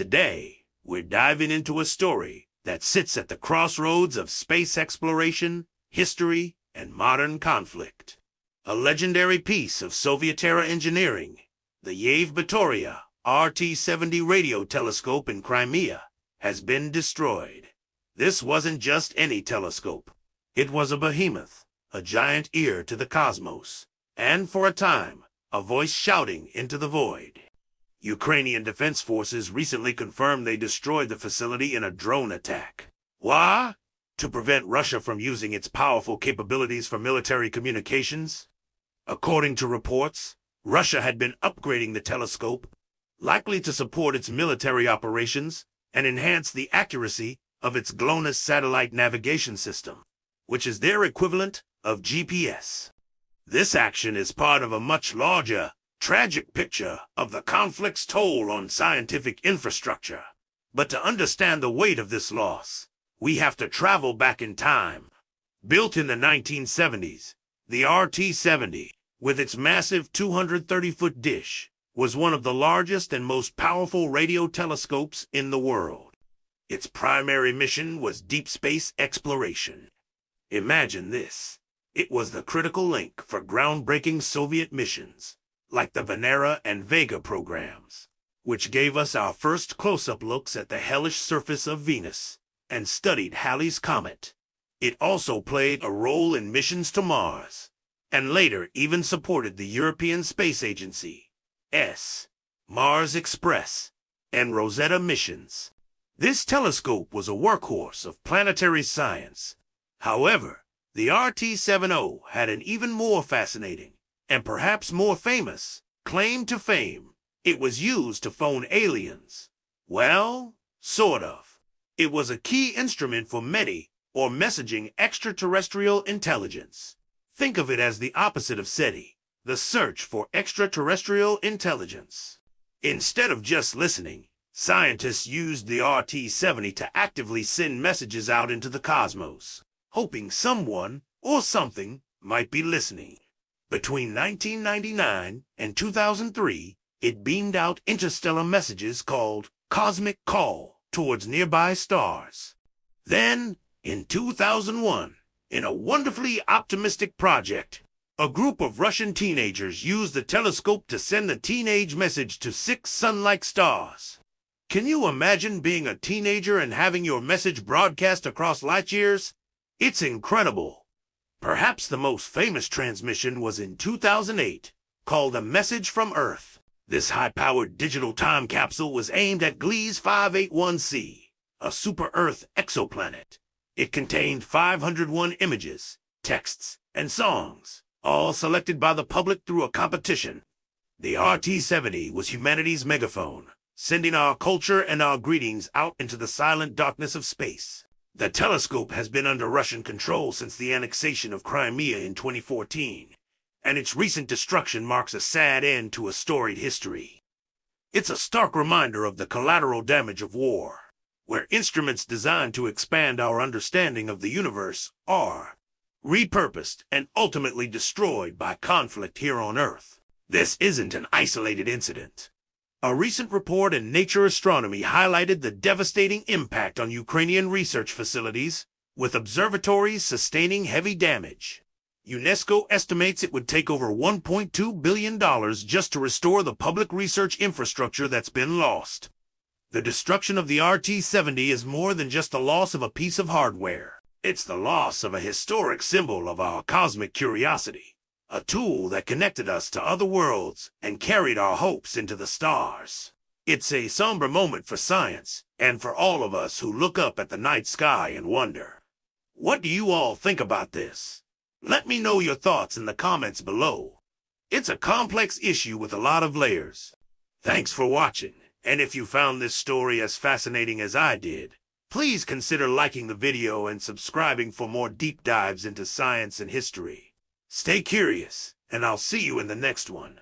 Today, we're diving into a story that sits at the crossroads of space exploration, history, and modern conflict. A legendary piece of Soviet-era engineering, the Yevpatoria RT-70 radio telescope in Crimea, has been destroyed. This wasn't just any telescope. It was a behemoth, a giant ear to the cosmos, and for a time, a voice shouting into the void. Ukrainian defense forces recently confirmed they destroyed the facility in a drone attack. Why? To prevent Russia from using its powerful capabilities for military communications? According to reports, Russia had been upgrading the telescope, likely to support its military operations and enhance the accuracy of its GLONASS satellite navigation system, which is their equivalent of GPS. This action is part of a much larger, tragic picture of the conflict's toll on scientific infrastructure. But to understand the weight of this loss, we have to travel back in time. Built in the 1970s, the RT-70, with its massive 230-foot dish, was one of the largest and most powerful radio telescopes in the world. Its primary mission was deep space exploration. Imagine this. It was the critical link for groundbreaking Soviet missions, like the Venera and Vega programs, which gave us our first close-up looks at the hellish surface of Venus and studied Halley's Comet. It also played a role in missions to Mars, and later even supported the European Space Agency's Mars Express and Rosetta missions. This telescope was a workhorse of planetary science. However, the RT-70 had an even more fascinating, and perhaps more famous, claim to fame. It was used to phone aliens. Well, sort of. It was a key instrument for METI, or messaging extraterrestrial intelligence. Think of it as the opposite of SETI, the search for extraterrestrial intelligence. Instead of just listening, scientists used the RT-70 to actively send messages out into the cosmos, hoping someone or something might be listening. Between 1999 and 2003, it beamed out interstellar messages called cosmic call towards nearby stars. Then, in 2001, in a wonderfully optimistic project, a group of Russian teenagers used the telescope to send the teenage message to 6 sun-like stars. Can you imagine being a teenager and having your message broadcast across light years? It's incredible. Perhaps the most famous transmission was in 2008, called A Message from Earth. This high-powered digital time capsule was aimed at Gliese 581c, a super-Earth exoplanet. It contained 501 images, texts, and songs, all selected by the public through a competition. The RT-70 was humanity's megaphone, sending our culture and our greetings out into the silent darkness of space. The telescope has been under Russian control since the annexation of Crimea in 2014, and its recent destruction marks a sad end to a storied history. It's a stark reminder of the collateral damage of war, where instruments designed to expand our understanding of the universe are repurposed and ultimately destroyed by conflict here on Earth. This isn't an isolated incident. A recent report in Nature Astronomy highlighted the devastating impact on Ukrainian research facilities, with observatories sustaining heavy damage. UNESCO estimates it would take over $1.2 billion just to restore the public research infrastructure that's been lost. The destruction of the RT-70 is more than just the loss of a piece of hardware. It's the loss of a historic symbol of our cosmic curiosity. A tool that connected us to other worlds and carried our hopes into the stars. It's a somber moment for science and for all of us who look up at the night sky and wonder. What do you all think about this? Let me know your thoughts in the comments below. It's a complex issue with a lot of layers. Thanks for watching, and if you found this story as fascinating as I did, please consider liking the video and subscribing for more deep dives into science and history. Stay curious, and I'll see you in the next one.